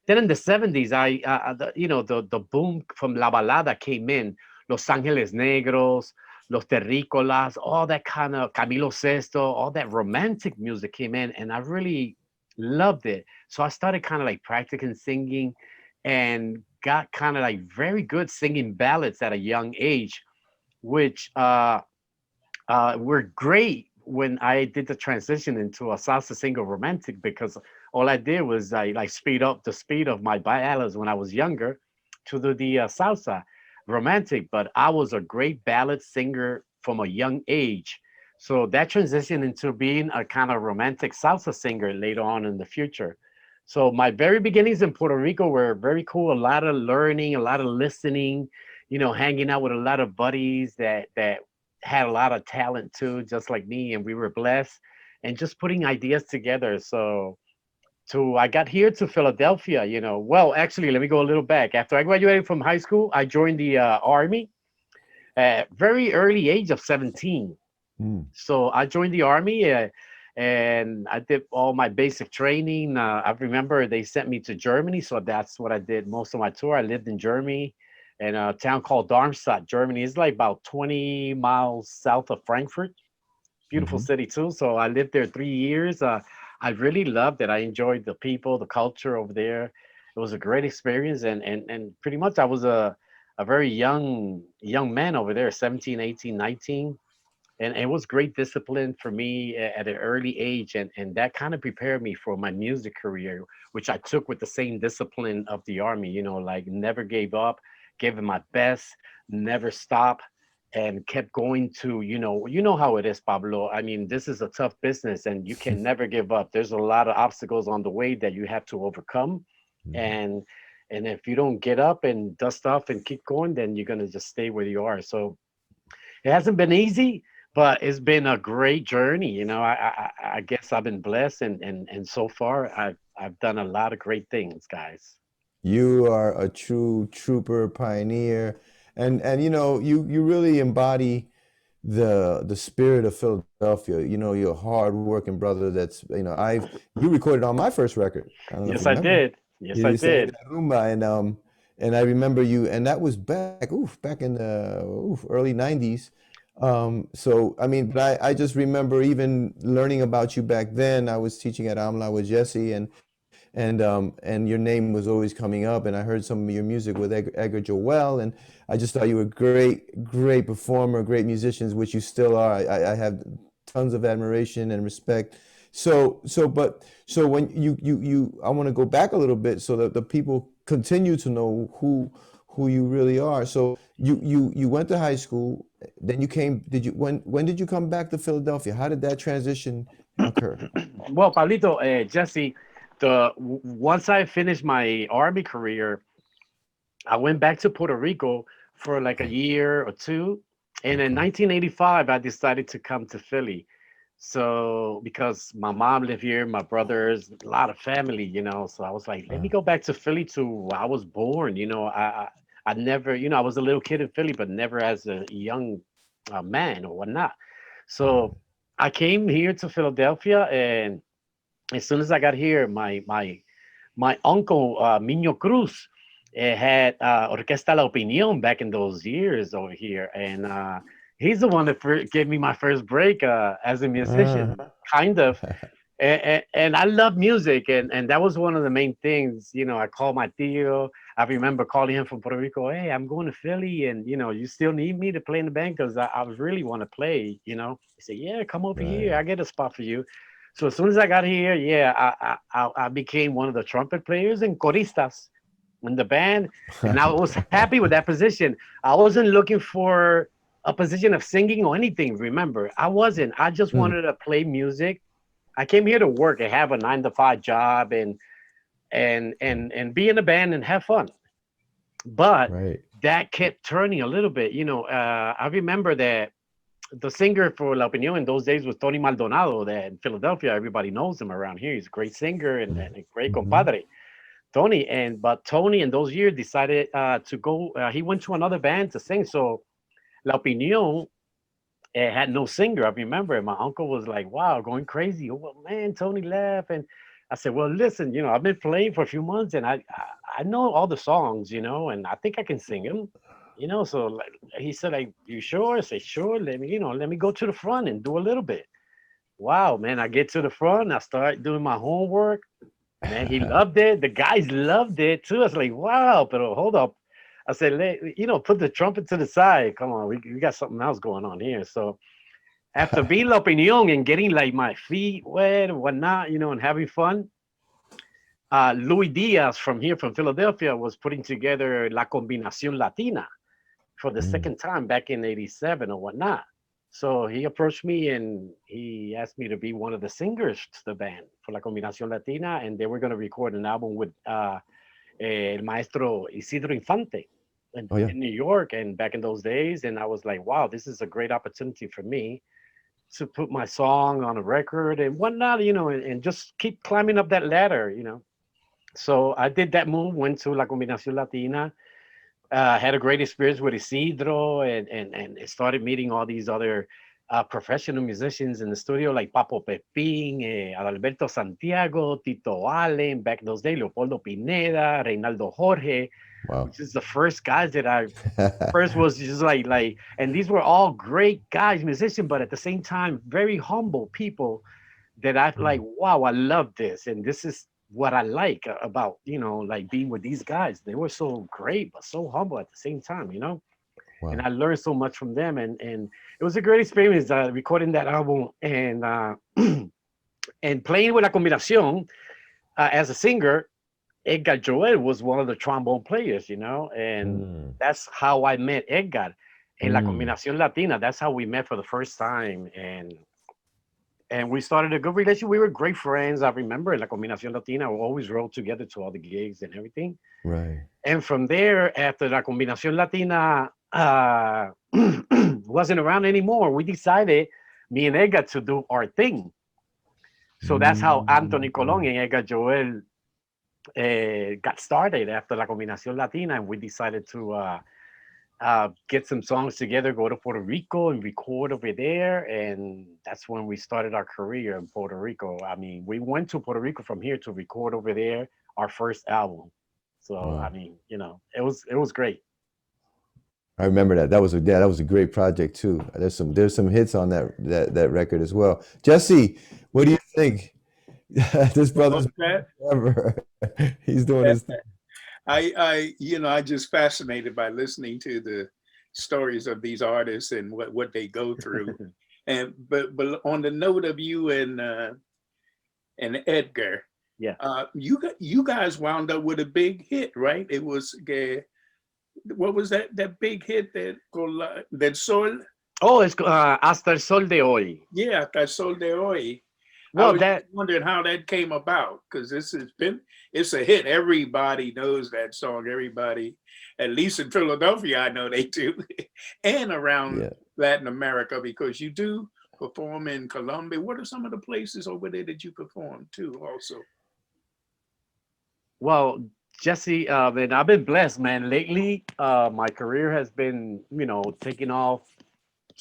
S4: Then in the 70s, the boom from La Balada came in, Los Ángeles Negros, Los Terrícolas, all that kind of Camilo Sesto, all that romantic music came in, and I really loved it. So I started kind of like practicing singing and got kind of like very good singing ballads at a young age, which were great when I did the transition into a salsa singer romantic, because all I did was I like speed up the speed of my ballads when I was younger to the salsa romantic. But I was a great ballad singer from a young age. So that transitioned into being a kind of romantic salsa singer later on in the future. So my very beginnings in Puerto Rico were very cool. A lot of learning, a lot of listening, hanging out with a lot of buddies that had a lot of talent too, just like me, and we were blessed, and just putting ideas together. So I got here to Philadelphia, Well, actually, let me go a little back. After I graduated from high school, I joined the army at very early age of 17.
S2: Mm.
S4: So I joined the army, and I did all my basic training. I remember they sent me to Germany, so that's what I did most of my tour. I lived in Germany, in a town called Darmstadt, Germany. It's like about 20 miles south of Frankfurt. Beautiful
S2: Mhm.
S4: city too. So I lived there 3 years. I really loved it. I enjoyed the people, the culture over there. It was a great experience, and pretty much I was a very young man over there, 17, 18, 19, and it was great discipline for me at an early age, and that kind of prepared me for my music career, which I took with the same discipline of the army, like never gave up, gave it my best, never stop, and kept going to, you know how it is, Pablo. I mean, this is a tough business, and you can never give up. There's a lot of obstacles on the way that you have to overcome,
S2: Mhm.
S4: and if you don't get up and dust off and keep going, then you're gonna just stay where you are. So it hasn't been easy, but it's been a great journey. I guess I've been blessed, and so far I've done a lot of great things, guys.
S2: You are a true trooper, pioneer, and you really embody the spirit of Philadelphia. You're a hard-working brother. That's you recorded on my first record. I don't know if
S4: Yes,
S2: you
S4: I
S2: remember.
S4: did. Yes, I
S2: You sang
S4: did.
S2: that rumba, and I remember you, and that was back in the early '90s. So I mean, but I just remember even learning about you back then. I was teaching at Amla with Jesse, and your name was always coming up, and I heard some of your music with Edgar Joel, and I just thought you were a great performer, great musicians, which you still are. I have tons of admiration and respect. So when I want to go back a little bit so that the people continue to know who you really are. So you went to high school, then you came. When did you come back to Philadelphia? How did that transition occur?
S4: Well, Pablito, Jesse, once I finished my army career, I went back to Puerto Rico for like a
S2: Okay,
S4: year or two, and in
S2: okay.
S4: 1985 I decided to come to Philly. So because my mom lived here, my brothers, a lot of family, So I was like, let me
S2: Uh,
S4: go back to Philly to where I was born. I never, I was a little kid in Philly, but never as a young man or whatnot. So I came here to Philadelphia, and as soon as I got here, my uncle Mino Cruz had Orquesta La Opinión back in those years over here, and he's the one that gave me my first break as a musician,
S2: uh,
S4: kind of. And I love music, and that was one of the main things. I called my tío. I remember calling him from Puerto Rico. Hey, I'm going to Philly, and you still need me to play in the band because I really want to play. He said, yeah, come over here.
S2: Right.
S4: I get a spot for you. So as soon as I got here, yeah, I became one of the trumpet players and choristas in the band, and I was happy with that position. I wasn't looking for a position of singing or anything. Remember, I wasn't. I just
S2: Mm,
S4: wanted to play music. I came here to work and have a 9 to 5 job and be in a band and have fun. But
S2: right.
S4: that kept turning a little bit. I remember that the singer for La Opinión in those days was Tony Maldonado. That in Philadelphia, everybody knows him around here. He's a great singer and a great
S2: Mm-hmm.
S4: compadre. Tony, but Tony in those years decided to go. He went to another band to sing. So La Opinión had no singer. I remember my uncle was like, "Wow, going crazy! Oh well, man, Tony left." And I said, "Well, listen, I've been playing for a few months, and I know all the songs, and I think I can sing them." So like, he said, like, "You sure?" I said, "Sure. Let me go to the front and do a little bit." Wow, man! I get to the front, I start doing my homework. Man, he loved it. The guys loved it too. I was like, "Wow!" But hold up. I said, put the trumpet to the side. Come on, we got something else going on here. So after being La Opinión and getting like my feet wet and whatnot, and having fun, Louis Diaz from here, from Philadelphia, was putting together La Combinación Latina for the
S2: Mm,
S4: second time back in '87 or whatnot. So he approached me and he asked me to be one of the singers to the band for La Combinación Latina, and they were going to record an album with el maestro Isidro Infante
S2: oh yeah.
S4: in New York and back in those days. And I was like, wow, this is a great opportunity for me to put my song on a record and whatnot, and just keep climbing up that ladder. So I did that move, went to La Combinación Latina, had a great experience with Isidro and started meeting all these other professional musicians in the studio like Papo Pepín, Adalberto Santiago, Tito Allen, back in those days, Leopoldo Pineda, Reinaldo Jorge,
S2: Wow.
S4: which is the first guys that I first was just like, and these were all great guys, musicians, but at the same time, very humble people that I like, wow, I love this. And this is what I like about, like being with these guys. They were so great, but so humble at the same time. And
S2: Wow.
S4: I learned so much from them. And it was a great experience recording that album and and playing with La Combinación as a singer. Edgar Joel was one of the trombone players, and
S2: Mm,
S4: that's how I met Edgar in La
S2: mm.
S4: Combinación Latina. That's how we met for the first time, and we started a good relationship. We were great friends. I remember in La Combinación Latina, we always rode together to all the gigs and everything.
S2: Right.
S4: And from there, after La Combinación Latina wasn't around anymore, we decided, me and Edgar, to do our thing. So that's how Anthony Colon
S2: Mm.
S4: and Edgar Joel got started after La Combinación Latina, and we decided to get some songs together, go to Puerto Rico and record over there. And that's when we started our career in Puerto Rico. I mean, we went to Puerto Rico from here to record over there our first album. So I
S2: Wow.
S4: mean, it was great.
S2: I remember that. That was a great project too. There's some hits on that record as well. Jesse, what do you think? This brother's
S1: What's that?
S2: forever. He's doing his thing.
S1: I just fascinated by listening to the stories of these artists and what they go through. And but on the note of you and Edgar,
S4: Yeah.
S1: you guys wound up with a big hit, right? It was what was that big hit that Sol?
S4: Oh, it's Hasta el Sol de Hoy.
S1: Yeah, that Sol de Hoy. I
S4: Well,
S1: was just
S4: that
S1: wondering how that came about because it's a hit. Everybody knows that song. Everybody, at least in Philadelphia, I know they do, and around
S2: Yeah.
S1: Latin America because you do perform in Colombia. What are some of the places over there that you perform too? Also,
S4: well, Jesse, man, I've been blessed, man. Lately, my career has been, taking off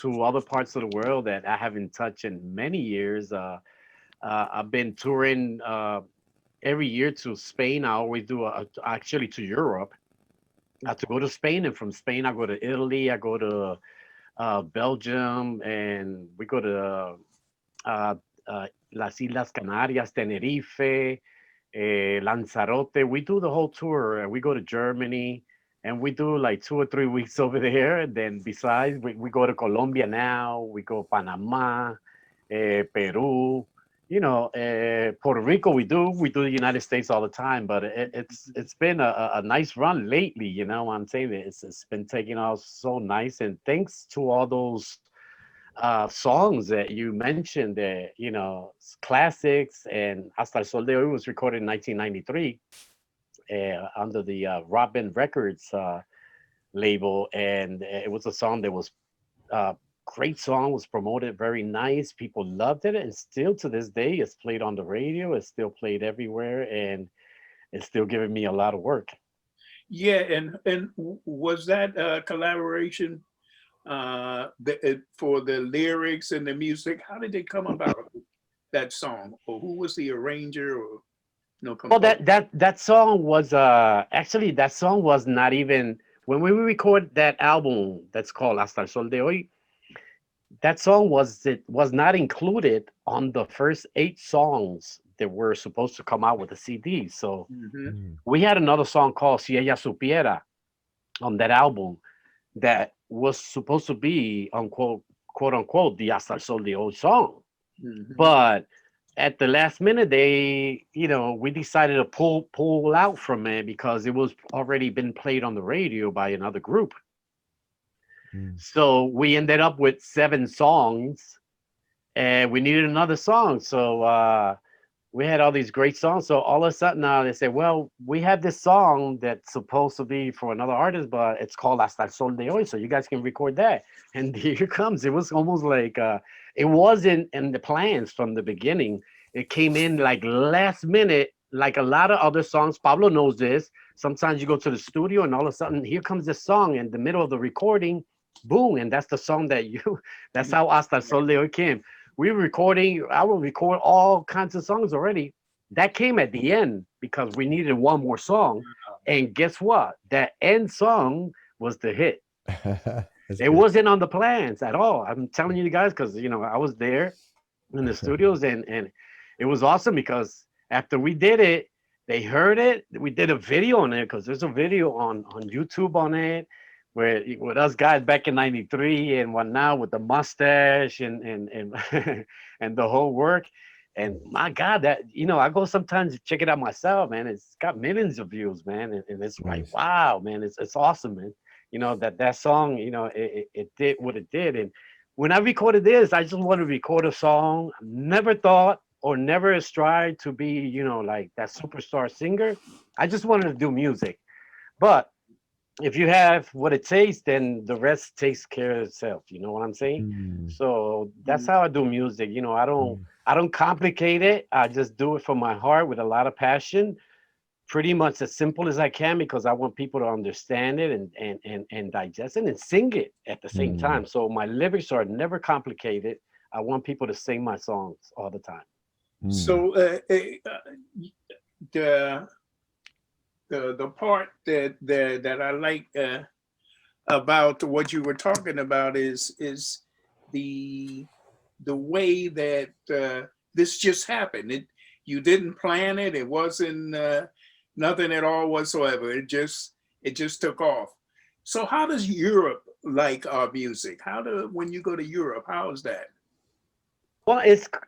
S4: to other parts of the world that I haven't touched in many years. I've been touring every year to Spain. I always do, actually, to Europe. I have to go to Spain, and from Spain, I go to Italy. I go to Belgium, and we go to uh, Las Islas Canarias, Tenerife, Lanzarote. We do the whole tour. We go to Germany and we do like 2 or 3 weeks over there. And then besides, we go to Colombia now. We go Panama, Peru. Puerto Rico. We do the United States all the time. But it's been a nice run lately. I'm saying that it's been taking off so nice. And thanks to all those songs that you mentioned, that classics, and Hasta el Sol de Hoy was recorded in 1993 under the Robin Records label, and it was a song that was great song, was promoted very nice. People loved it, and still to this day, it's played on the radio. It's still played everywhere, and it's still giving me a lot of work.
S1: Yeah, and was that a collaboration for the lyrics and the music? How did it come about, that song, or who was the arranger, or no
S4: Well,
S1: composer?
S4: that song was actually, that song was not even when we record that album that's called Hasta el Sol de Hoy. That song was not included on the first 8 songs that were supposed to come out with the CD. So
S1: Mhm.
S4: we had another song called Si Ella Supiera on that album that was supposed to be, unquote, quote unquote, the Hasta el Sol de Hoy song.
S1: Mhm.
S4: But at the last minute, we decided to pull out from it because it was already been played on the radio by another group.
S2: Mm.
S4: So we ended up with 7 songs, and we needed another song. So we had all these great songs. So all of a sudden now they say, well, we have this song that's supposed to be for another artist, but it's called Hasta el Sol de Hoy. So you guys can record that. And here it comes. It was almost like it wasn't in the plans from the beginning. It came in like last minute, like a lot of other songs. Pablo knows this. Sometimes you go to the studio and all of a sudden here comes this song in the middle of the recording. Boom. And that's the song that's how Hasta el Sol de Hoy came. We were recording, I will record all kinds of songs already. That came at the end because we needed one more song. And guess what? That end song was the hit.
S2: That's
S4: It
S2: good.
S4: wasn't on the plans at all. I'm telling you guys, because I was there in the studios, and it was awesome because after we did it, they heard it. We did a video on it because there's a video on YouTube on it where with us guys back in '93 and whatnot with the mustache and and the whole work. And my God, that I go sometimes to check it out myself, man. It's got millions of views, man, and it's like,
S2: Nice.
S4: wow, man, it's awesome, man. That song, it did what it did. And when I recorded this, I just wanted to record a song. Never thought or never tried to be, like that superstar singer. I just wanted to do music. But if you have what it takes, then the rest takes care of itself. You know what I'm saying?
S2: Mm.
S4: So that's how I do music. I don't complicate it. I just do it from my heart with a lot of passion, pretty much as simple as I can, because I want people to understand it and digest it and sing it at the same
S2: Mm.
S4: time. So my lyrics are never complicated. I want people to sing my songs all the time.
S2: Mm.
S1: So the the part that I like about what you were talking about is the way that this just happened. You didn't plan it. It wasn't nothing at all whatsoever. It just took off. So how does Europe like our music? When you go to Europe, how is that?
S4: Well,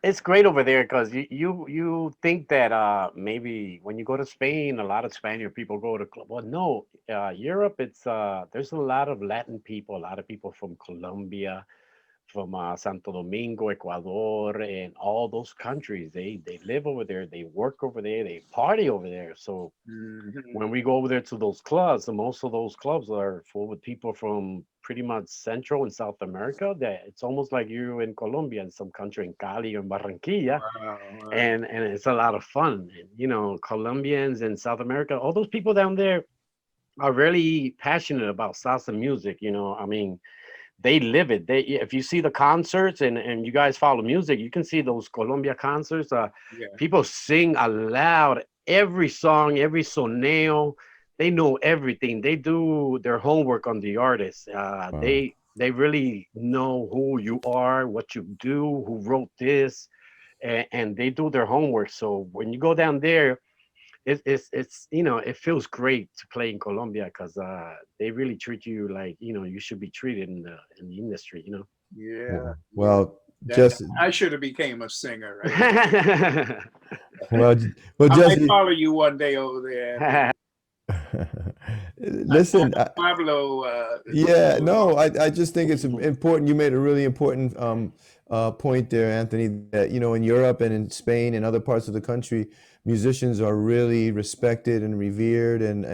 S4: it's great over there because you think that maybe when you go to Spain, a lot of Spaniard people go to club. Well, no, Europe, it's there's a lot of Latin people, a lot of people from Colombia, from Santo Domingo, Ecuador, and all those countries. They live over there, they work over there, they party over there. So
S1: Mhm.
S4: when we go over there to those clubs, and most of those clubs are full with people from pretty much Central and South America, that it's almost like you're in Colombia, in some country in Cali or in Barranquilla,
S1: Wow, wow.
S4: and it's a lot of fun. And, Colombians in South America, all those people down there are really passionate about salsa music. I mean, they live it. If you see the concerts and you guys follow music, you can see those Colombia concerts.
S1: Yeah.
S4: People sing aloud every song, every soneo. They know everything. They do their homework on the artist.
S2: Wow.
S4: They really know who you are, what you do, who wrote this, and they do their homework. So when you go down there, it's it feels great to play in Colombia because they really treat you like you should be treated in the industry.
S1: Yeah, yeah.
S2: Well,
S1: That
S2: just
S1: I should have became a singer.
S2: well, well,
S1: I might
S2: Jesse.
S1: follow you one day over there, Anthony. I
S2: Listen,
S1: know Pablo.
S2: yeah, no, I just think it's important. You made a really important point there, Anthony, that, in Europe and in Spain and other parts of the country, musicians are really respected and revered, and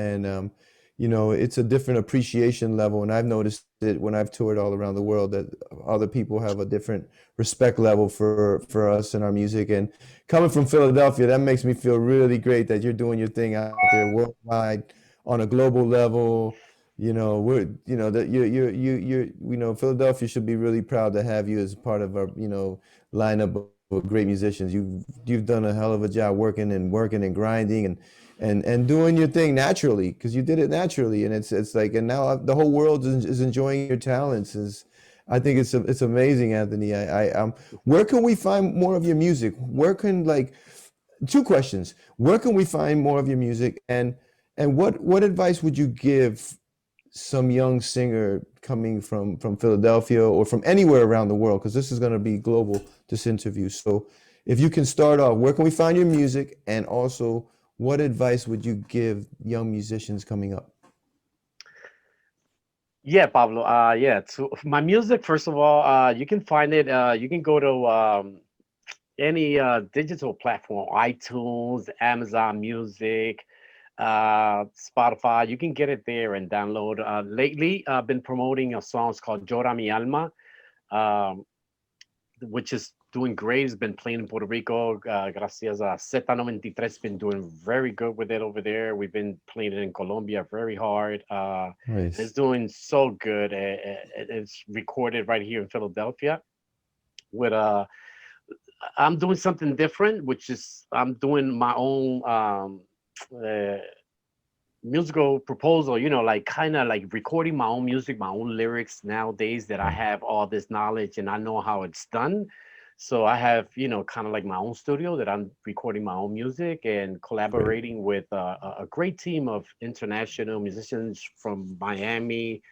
S2: it's a different appreciation level. And I've noticed it when I've toured all around the world that other people have a different respect level for us and our music. And coming from Philadelphia, that makes me feel really great that you're doing your thing out there worldwide on a global level. We're that Philadelphia should be really proud to have you as part of our lineup of great musicians. You've done a hell of a job working and grinding and doing your thing naturally, because you did it naturally, and it's like, and now the whole world is enjoying your talents. I think it's amazing, Anthony. Where can we find more of your music? Where can, like, two questions: where can we find more of your music, and what advice would you give some young singer coming from Philadelphia or from anywhere around the world? Because this is going to be global, this interview. So if you can start off, where can we find your music? And also, what advice would you give young musicians coming up?
S4: Yeah, Pablo. Yeah. So my music, first of all, you can find it. You can go to any digital platform, iTunes, Amazon Music, Spotify. You can get it there and download. Lately, I've been promoting a song called Llora Mi Alma, um, which is doing great. It's been playing in Puerto Rico. Gracias a Z93, been doing very good with it over there. We've been playing it in Colombia very hard. It's
S2: Nice.
S4: doing so good. It's recorded right here in Philadelphia with I'm doing something different, which is I'm doing my own uh, musical proposal, like kind of like recording my own music, my own lyrics nowadays that I have all this knowledge and I know how it's done. So I have, kind of like my own studio that I'm recording my own music and
S2: Great.
S4: collaborating with a great team of international musicians from Miami,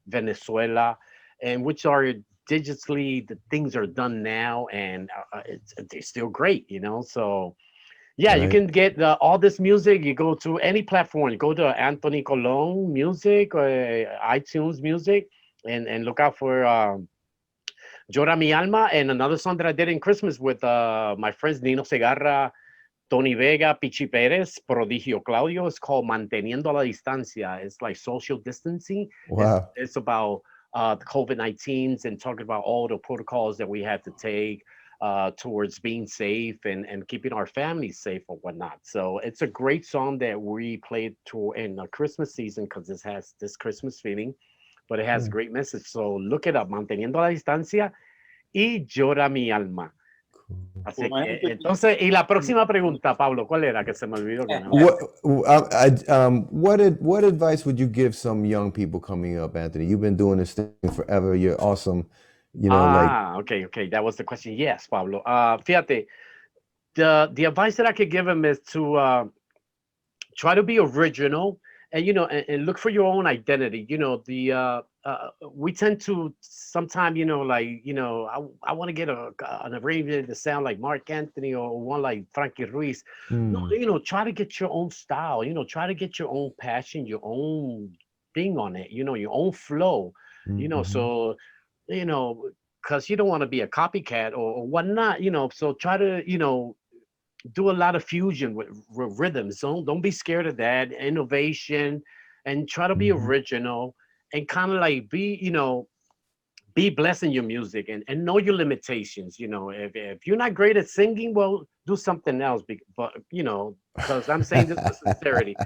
S4: Venezuela, and which are digitally the things are done now and they're still great, So yeah, you
S2: Right.
S4: can get all this music. You go to any platform. You go to Anthony Colon Music or iTunes Music, and look out for Llora Mi Alma and another song that I did in Christmas with my friends Nino Segarra, Tony Vega, Pichi Perez, Prodigio Claudio. It's called Manteniendo la Distancia. It's like social distancing.
S2: Wow.
S4: It's about the COVID-19 and talking about all the protocols that we have to take towards being safe and keeping our families safe or whatnot. So it's a great song that we played to in the Christmas season because this has this Christmas feeling, but it has a
S2: Yeah.
S4: great message. So look it up, Manteniendo la Distancia y Llora Mi Alma.
S2: Cool.
S4: Así
S1: Well,
S4: que,
S1: Anthony,
S4: entonces, y la próxima pregunta, Pablo, ¿cuál era? Que se me olvidó que no.
S2: What advice would you give some young people coming up, Anthony? You've been doing this thing forever. You're awesome. Like,
S4: Okay. That was the question. Yes, Pablo. Fíjate, the advice that I could give him is to try to be original and and look for your own identity. We tend to sometimes I want to get an arrangement to sound like Mark Anthony or one like Frankie Ruiz. No,
S2: mm,
S4: try to get your own style. Try to get your own passion, your own thing on it. Your own flow.
S2: mhm.
S4: So you know because you don't want to be a copycat or whatnot. So try to do a lot of fusion with rhythms. Don't be scared of that innovation, and try to be
S2: Mhm.
S4: original and kind of like be blessed in your music and know your limitations. If you're not great at singing, well, do something else. But because I'm saying this with sincerity,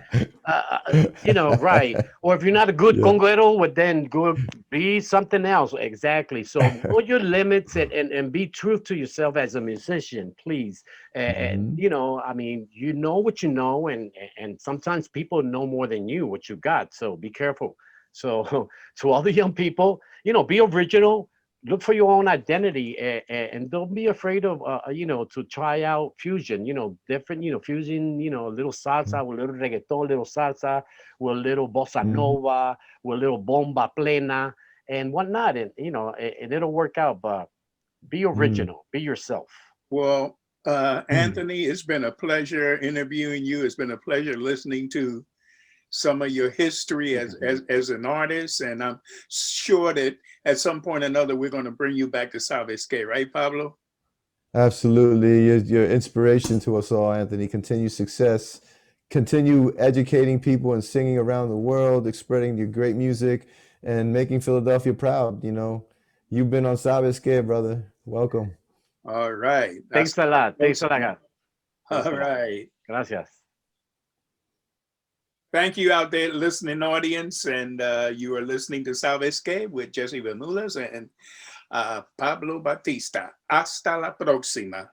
S4: right. Or if you're not a good
S2: Yeah.
S4: conguero, well, then go be something else. Exactly. So know your limits and be true to yourself as a musician, please. And,
S2: Mhm.
S4: I mean, you know what you know, and sometimes people know more than you what you got. So be careful. So to all the young people, be original, look for your own identity, and don't be afraid of to try out fusion, different, fusion, a little salsa with a little reggaeton, little salsa with a little bossa nova, with a little bomba plena and whatnot, and and it'll work out. But be original, be yourself.
S1: Well, Anthony, it's been a pleasure interviewing you. It's been a pleasure listening to some of your history as an artist, and I'm sure that at some point or another we're going to bring you back to Sabes Que, right, Pablo?
S2: Absolutely. You're inspiration to us all, Anthony. Continue success. Continue educating people and singing around the world, spreading your great music and making Philadelphia proud. You've been on Sabes Que, brother. Welcome.
S1: All right.
S4: Thanks a lot. Thanks a lot.
S1: All right.
S4: Gracias.
S1: Thank you out there listening audience, and you are listening to Sabes Que with Jesse Bermudez and Pablo Batista. Hasta la próxima.